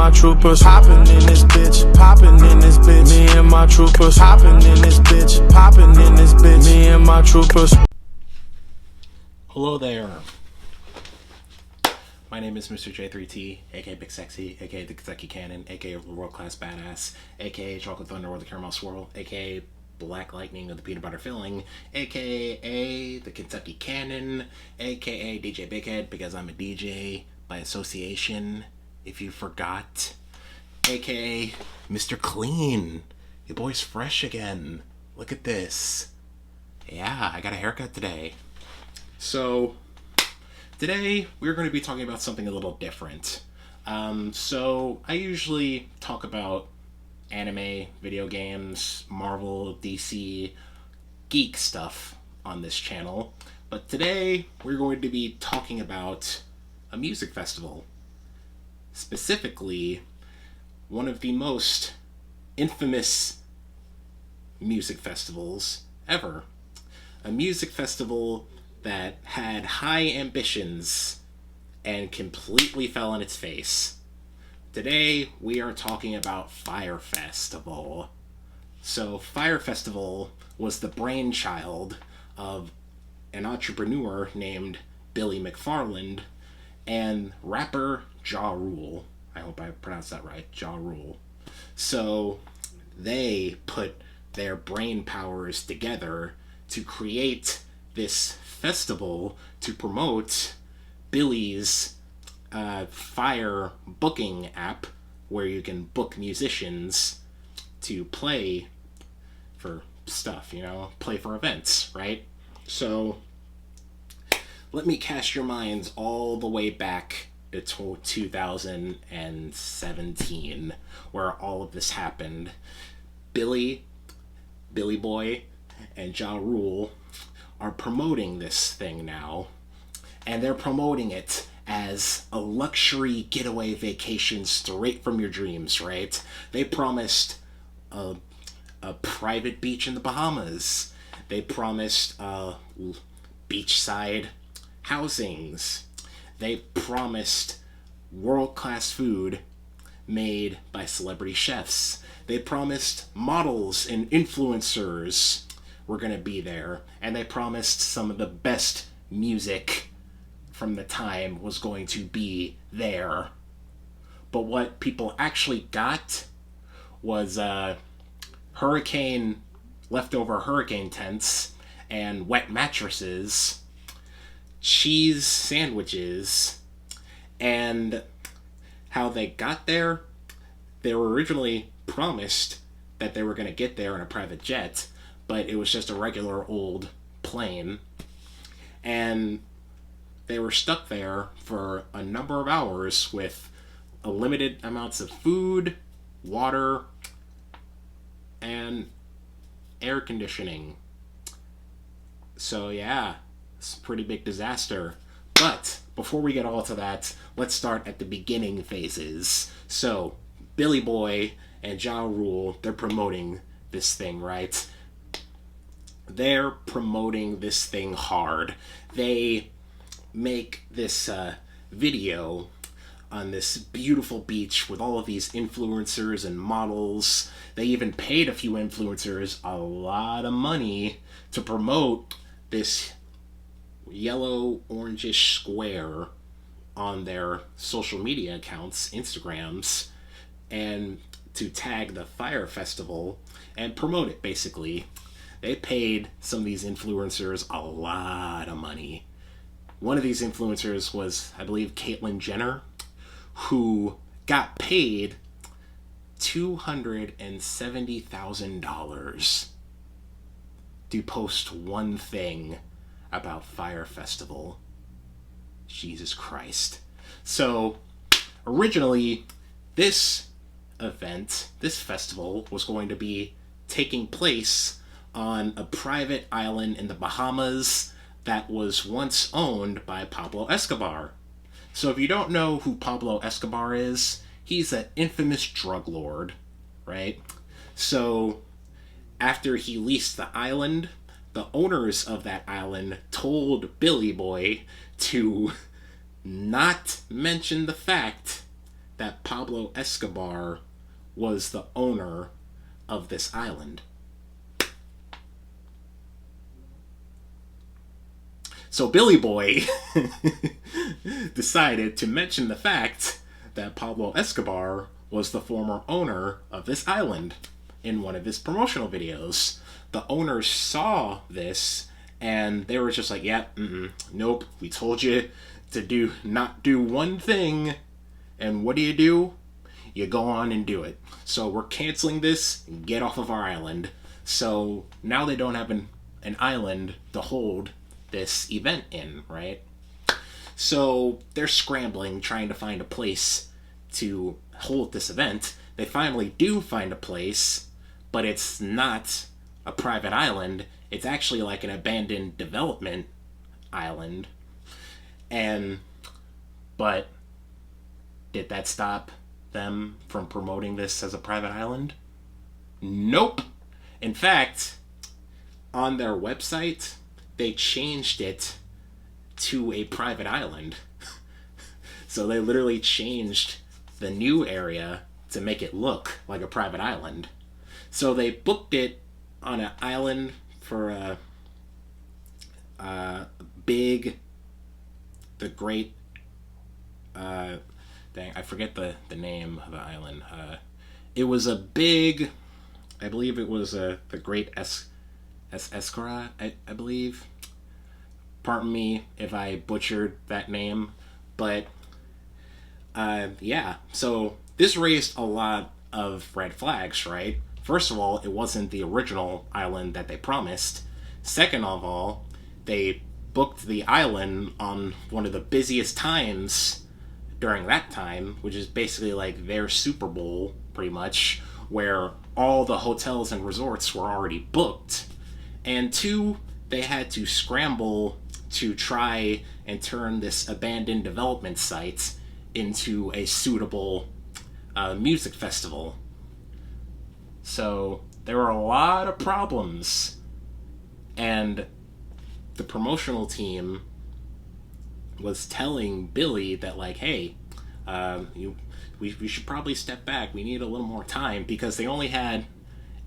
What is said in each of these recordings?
my troopers hopping in this bitch, popping in this bitch. Me and my troopers hopping in this bitch, popping in this bitch. Me and my troopers. Hello there. My name is Mr. J3T, aka Big Sexy, aka the Kentucky Cannon, aka World Class Badass, aka Chocolate Thunder with the Caramel Swirl, aka Black Lightning with the Peanut Butter Filling, aka the Kentucky Cannon, aka DJ Big Head because I'm a DJ by association, if you forgot, aka Mr. Clean. Your boy's fresh again. Look at this. Yeah, I got a haircut today. So, today we're going to be talking about something a little different. So, I usually talk about anime, video games, Marvel, DC, geek stuff on this channel. But today we're going to be talking about a music festival. Specifically, one of the most infamous music festivals ever. A music festival that had high ambitions and completely fell on its face. Today, we are talking about Fyre Festival. So, Fyre Festival was the brainchild of an entrepreneur named Billy McFarland and rapper Ja Rule. I hope I pronounced that right, Ja Rule. So, they put their brain powers together to create this festival to promote Billy's Fyre booking app, where you can book musicians to play for stuff, play for events, right? So, let me cast your minds all the way back to 2017, where all of this happened. Billy Boy, and Ja Rule are promoting this thing now, and they're promoting it as a luxury getaway vacation straight from your dreams, right? They promised a private beach in the Bahamas. They promised beachside housings. They promised world-class food made by celebrity chefs. They promised models and influencers were going to be there, and they promised some of the best music from the time was going to be there. But what people actually got was leftover hurricane tents and wet mattresses, cheese sandwiches, and how they got there. They were originally promised that they were going to get there in a private jet, but it was just a regular old plane, and they were stuck there for a number of hours with a limited amounts of food, water, and air conditioning. So yeah, it's a pretty big disaster. But before we get all to that, let's start at the beginning phases. So, Billy Boy and Ja Rule, they're promoting this thing, right? They're promoting this thing hard. They make this video on this beautiful beach with all of these influencers and models. They even paid a few influencers a lot of money to promote this yellow orangish square on their social media accounts, Instagrams, and to tag the Fyre Festival and promote it, basically. They paid some of these influencers a lot of money. One of these influencers was, I believe, Caitlyn Jenner, who got paid $270,000 to post one thing about Fyre Festival. Jesus Christ. So, originally, this event, this festival, was going to be taking place on a private island in the Bahamas that was once owned by Pablo Escobar. So if you don't know who Pablo Escobar is, he's an infamous drug lord, right? So after he leased the island, the owners of that island told Billy Boy to not mention the fact that Pablo Escobar was the owner of this island. So Billy Boy decided to mention the fact that Pablo Escobar was the former owner of this island in one of his promotional videos. The owners saw this and they were just like, yeah, nope, we told you to not do one thing, and what do? You go on and do it. So we're canceling this, get off of our island. So now they don't have an island to hold this event in, right? So they're scrambling, trying to find a place to hold this event. They finally do find a place, but it's not a private island. It's actually like an abandoned development island. But did that stop them from promoting this as a private island? Nope. In fact, on their website, they changed it to a private island. So they literally changed the new area to make it look like a private island. So they booked it on an island for the great, I forget the name of the island. It was a big, I believe it was the Great Escara, I believe. Pardon me if I butchered that name, but yeah. So this raised a lot of red flags, right? First of all, it wasn't the original island that they promised. Second of all, they booked the island on one of the busiest times during that time, which is basically like their Super Bowl, pretty much, where all the hotels and resorts were already booked. And two, they had to scramble to try and turn this abandoned development site into a suitable music festival. So there were a lot of problems, and the promotional team was telling Billy that, like, hey, we should probably step back. We need a little more time, because they only had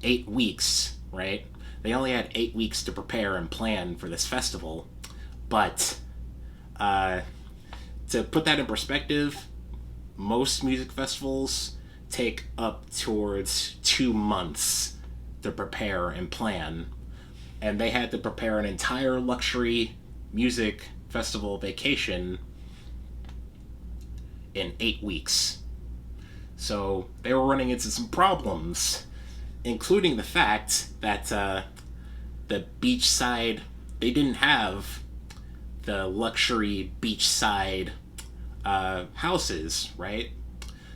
8 weeks, right? They only had 8 weeks to prepare and plan for this festival. But to put that in perspective, most music festivals take up towards 2 months to prepare and plan. And they had to prepare an entire luxury music festival vacation in 8 weeks. So they were running into some problems, including the fact that the beachside, they didn't have the luxury beachside houses, right?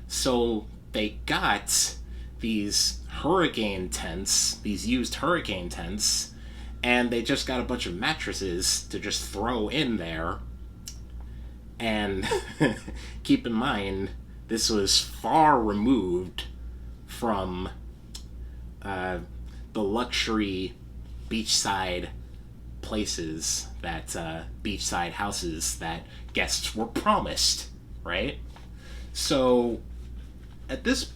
So they got these hurricane tents, these used hurricane tents, and they just got a bunch of mattresses to just throw in there. And keep in mind, this was far removed from the luxury beachside places, that beachside houses that guests were promised, right? So at this,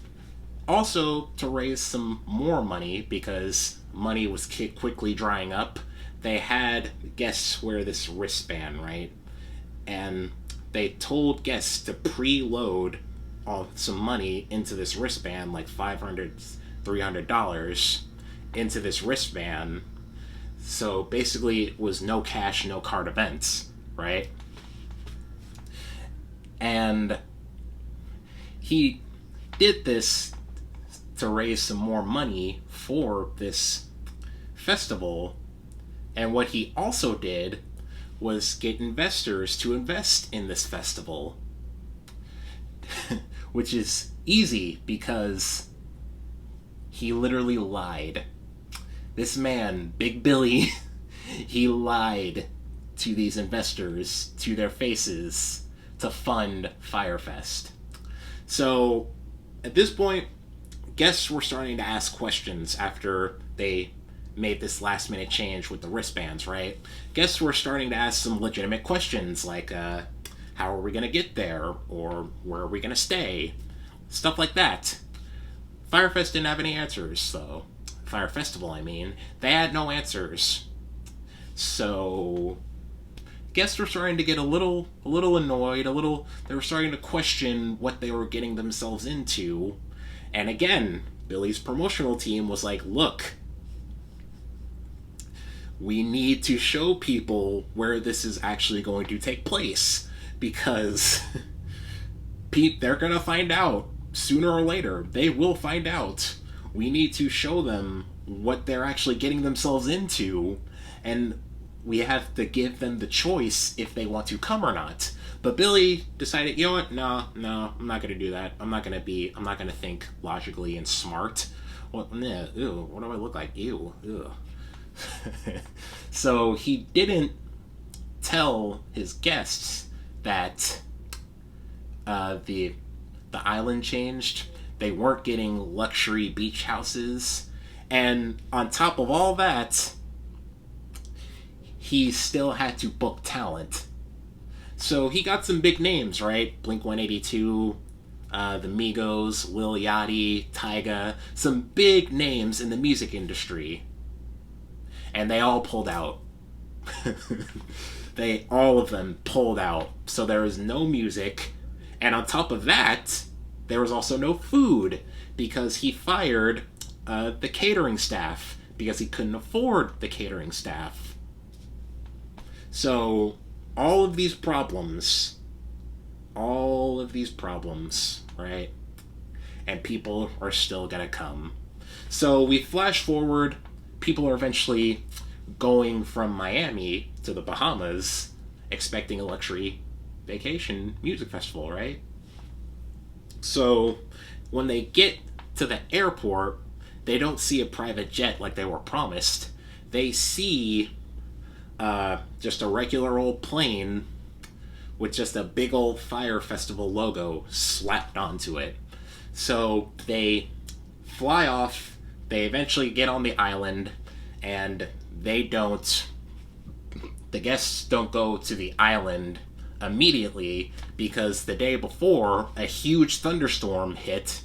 also to raise some more money, because money was quickly drying up, they had guests wear this wristband, right? And they told guests to preload some money into this wristband, like $500, $300 into this wristband. So basically it was no cash, no card events, right? And he did this to raise some more money for this festival. And what he also did was get investors to invest in this festival. Which is easy, because he literally lied. This man, Big Billy, he lied to these investors, to their faces, to fund Fyre Fest. So at this point, guests were starting to ask questions after they made this last minute change with the wristbands, right? Guests were starting to ask some legitimate questions, like, how are we going to get there? Or where are we going to stay? Stuff like that. Firefest didn't have any answers, though. Fyre Festival, I mean. They had no answers. So guests were starting to get a little annoyed, they were starting to question what they were getting themselves into. And again, Billy's promotional team was like, look, we need to show people where this is actually going to take place, because they're going to find out sooner or later. They will find out. We need to show them what they're actually getting themselves into, and we have to give them the choice if they want to come or not. But Billy decided, you know what? No, I'm not going to do that. I'm not going to think logically and smart. What do I look like? Ew. Ew. So he didn't tell his guests that the island changed. They weren't getting luxury beach houses, and on top of all that, he still had to book talent. So he got some big names, right? Blink-182, the Migos, Lil Yachty, Tyga, some big names in the music industry. And they all pulled out. All of them pulled out. So there was no music. And on top of that, there was also no food, because he fired the catering staff because he couldn't afford the catering staff. So all of these problems, right? And people are still gonna come. So we flash forward. People are eventually going from Miami to the Bahamas, expecting a luxury vacation music festival, right? So when they get to the airport, they don't see a private jet like they were promised. They see just a regular old plane with just a big old Fyre Festival logo slapped onto it. So they fly off. They eventually get on the island, and the guests don't go to the island immediately, because the day before a huge thunderstorm hit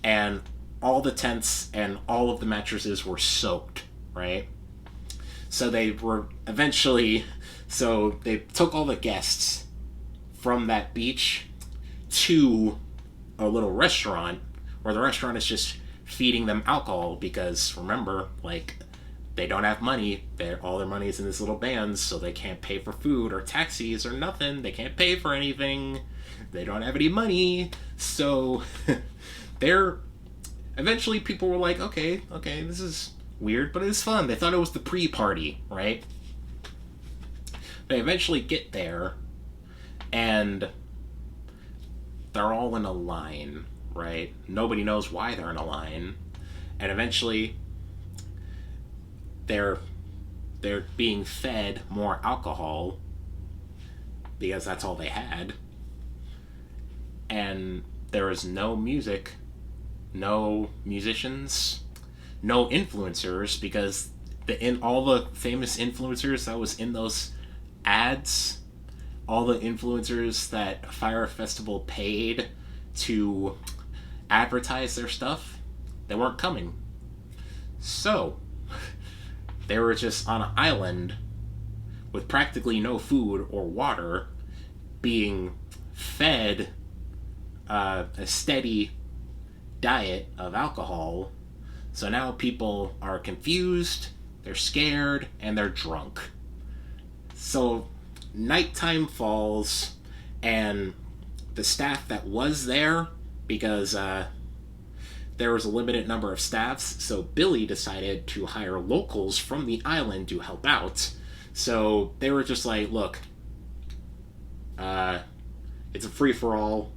and all the tents and all of the mattresses were soaked, right? So they took all the guests from that beach to a little restaurant, where the restaurant is just feeding them alcohol, because remember, like, they don't have money. All their money is in this little band, so they can't pay for food or taxis or nothing. They can't pay for anything. They don't have any money. So eventually people were like, okay, this is weird, but it's fun. They thought it was the pre-party, right? They eventually get there, and they're all in a line, right? Nobody knows why they're in a line. And eventually they're being fed more alcohol, because that's all they had. And there is no music, no musicians, no influencers, because all the famous influencers that was in those ads, all the influencers that Fyre Festival paid to advertise their stuff, they weren't coming. So they were just on an island with practically no food or water, being fed a steady diet of alcohol. So now people are confused, they're scared, and they're drunk. So nighttime falls, and the staff that was there, because there was a limited number of staffs, so Billy decided to hire locals from the island to help out. So they were just like, look, it's a free-for-all.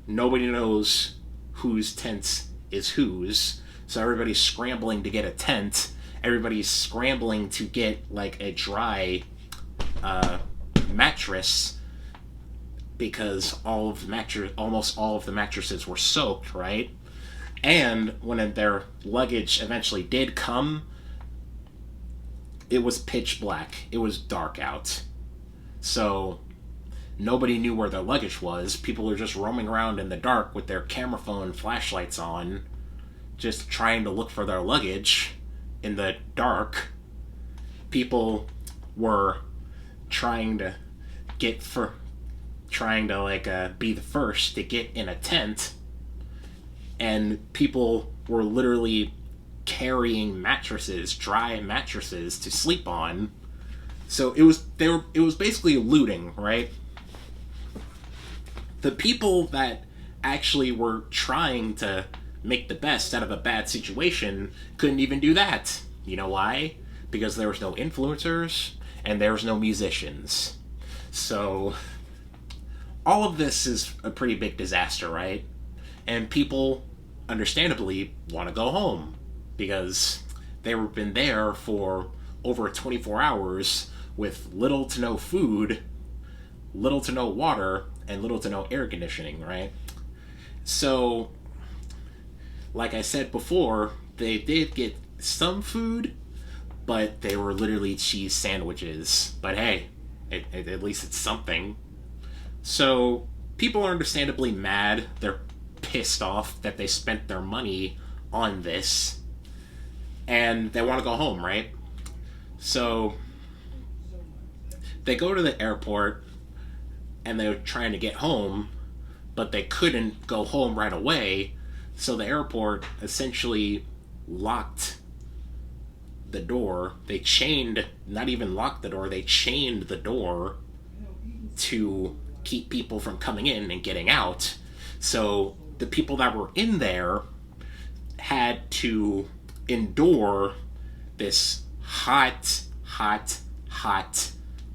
Nobody knows whose tent is whose, so everybody's scrambling to get a tent. Everybody's scrambling to get, like, a dry mattress, because almost all of the mattresses were soaked, right? And when their luggage eventually did come, it was pitch black. It was dark out. So nobody knew where their luggage was. People were just roaming around in the dark with their camera phone flashlights on, just trying to look for their luggage in the dark. People were trying to be the first to get in a tent, and people were literally carrying mattresses, dry mattresses, to sleep on. So it was basically looting, right? The people that actually were trying to make the best out of a bad situation couldn't even do that. You know why? Because there was no influencers and there was no musicians. So all of this is a pretty big disaster, right? And people, understandably, want to go home because they've been there for over 24 hours with little to no food, little to no water, and little to no air conditioning, right? So, like I said before, they did get some food, but they were literally cheese sandwiches. But hey, at least it's something. So, people are understandably mad. They're pissed off that they spent their money on this. And they want to go home, right? So, they go to the airport and they're trying to get home, but they couldn't go home right away. So the airport essentially locked the door. They not even locked the door, they chained the door to keep people from coming in and getting out. So the people that were in there had to endure this hot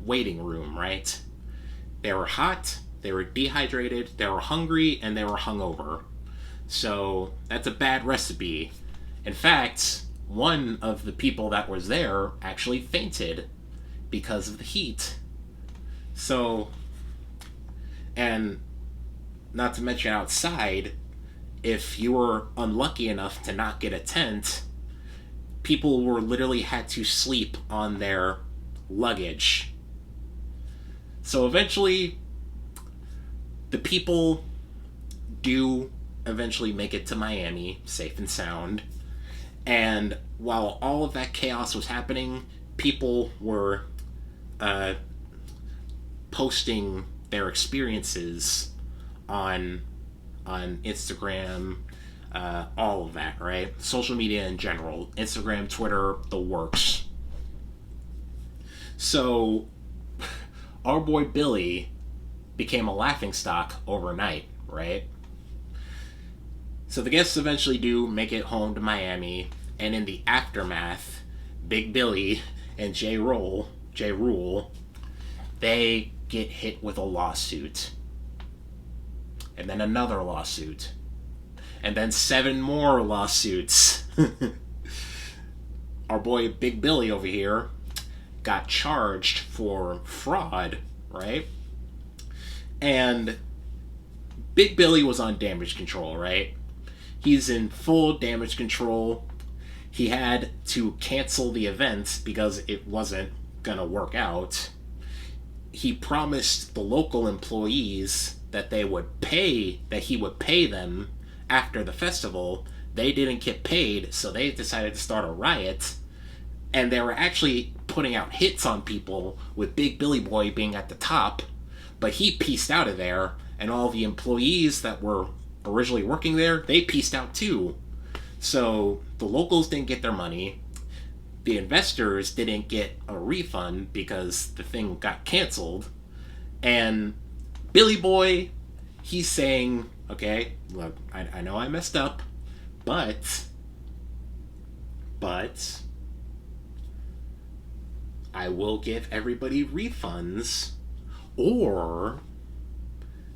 waiting room, right? They were hot, they were dehydrated, they were hungry, and they were hungover. So that's a bad recipe. In fact, one of the people that was there actually fainted because of the heat. So, and not to mention outside, if you were unlucky enough to not get a tent, people were literally had to sleep on their luggage. So eventually, the people do eventually make it to Miami, safe and sound. And while all of that chaos was happening, people were posting their experiences on Instagram, all of that, right? Social media in general, Instagram, Twitter, the works. So, our boy Billy became a laughingstock overnight, right? So the guests eventually do make it home to Miami, and in the aftermath, Big Billy and J. Rule, they get hit with a lawsuit. And then another lawsuit. And then 7 more lawsuits. Our boy Big Billy over here got charged for fraud, right? And Big Billy was on damage control, right? He's in full damage control. He had to cancel the event because it wasn't gonna work out. He promised the local employees that he would pay them after the festival. They didn't get paid, so they decided to start a riot. And they were actually putting out hits on people, with Big Billy Boy being at the top. But he pieced out of there, and all the employees that were originally working there, they pieced out too. So the locals didn't get their money. The investors didn't get a refund because the thing got canceled. And Billy Boy, he's saying, okay, look, I know I messed up, but I will give everybody refunds, or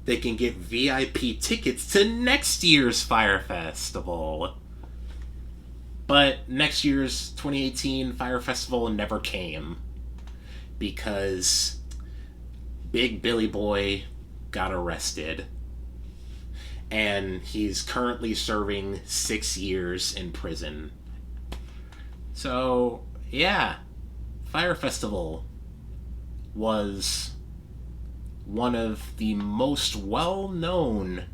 they can get VIP tickets to next year's Fyre Festival. But next year's 2018 Fyre Festival never came because Big Billy Boy got arrested. And he's currently serving 6 years in prison. So, yeah, Fyre Festival was one of the most well-known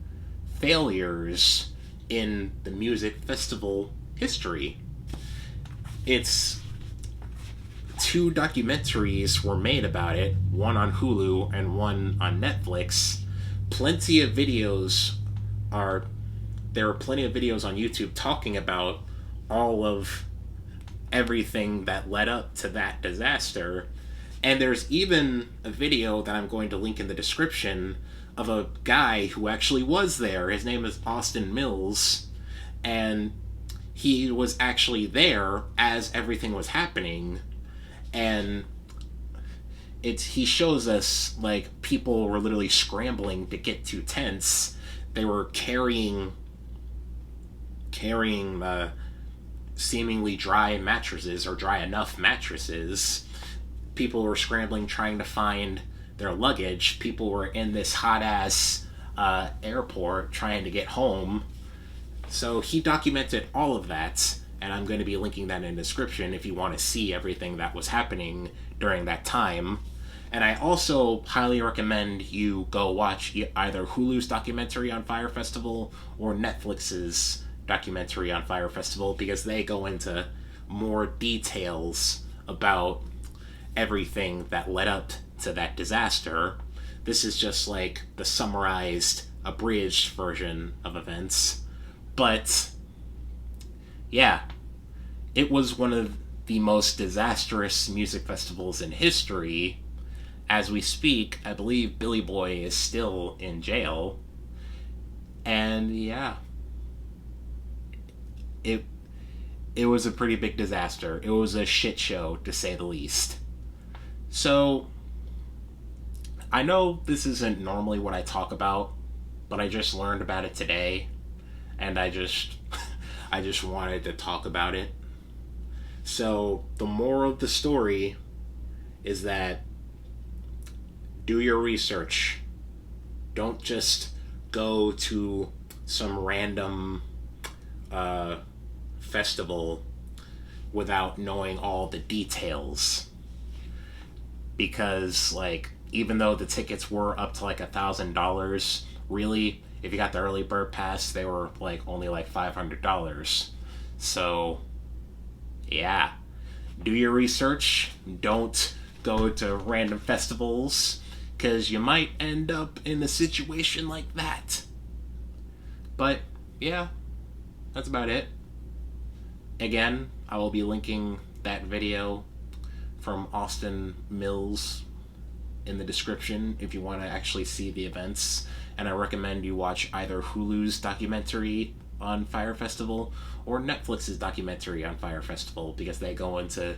failures in the music festival history. It's 2 documentaries were made about it, one on Hulu and one on Netflix. There are plenty of videos on YouTube talking about all of everything that led up to that disaster. And there's even a video that I'm going to link in the description of a guy who actually was there. His name is Austin Mills, and he was actually there as everything was happening. And he shows us, like, people were literally scrambling to get to tents. They were carrying seemingly dry mattresses, or dry enough mattresses. People were scrambling trying to find their luggage. People were in this hot-ass airport trying to get home. So he documented all of that, and I'm going to be linking that in the description if you want to see everything that was happening during that time. And I also highly recommend you go watch either Hulu's documentary on Fyre Festival or Netflix's documentary on Fyre Festival, because they go into more details about everything that led up to that disaster. This is just like the summarized, abridged version of events. But yeah, it was one of the most disastrous music festivals in history. As we speak, I believe Billy Boy is still in jail. And yeah, it was a pretty big disaster. It was a shit show, to say the least. So, I know this isn't normally what I talk about, but I just learned about it today, and I just wanted to talk about it. So, the moral of the story is that do your research. Don't just go to some random festival without knowing all the details. Because, like, even though the tickets were up to like $1,000, really, if you got the early bird pass, they were like only like $500. So, yeah, do your research. Don't go to random festivals, because you might end up in a situation like that. But yeah, that's about it. Again, I will be linking that video from Austin Mills in the description if you want to actually see the events. And I recommend you watch either Hulu's documentary on Fyre Festival or Netflix's documentary on Fyre Festival, because they go into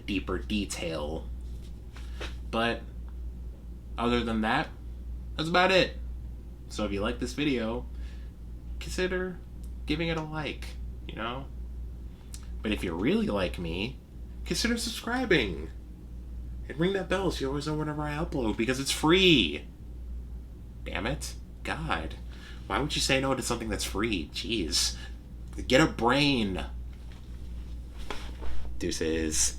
deeper detail. But other than that, that's about it. So if you like this video, consider giving it a like, you know? But if you really like me, consider subscribing. And ring that bell so you always know whenever I upload, because it's free. Damn it. God. Why would you say no to something that's free? Jeez. Get a brain. Deuces.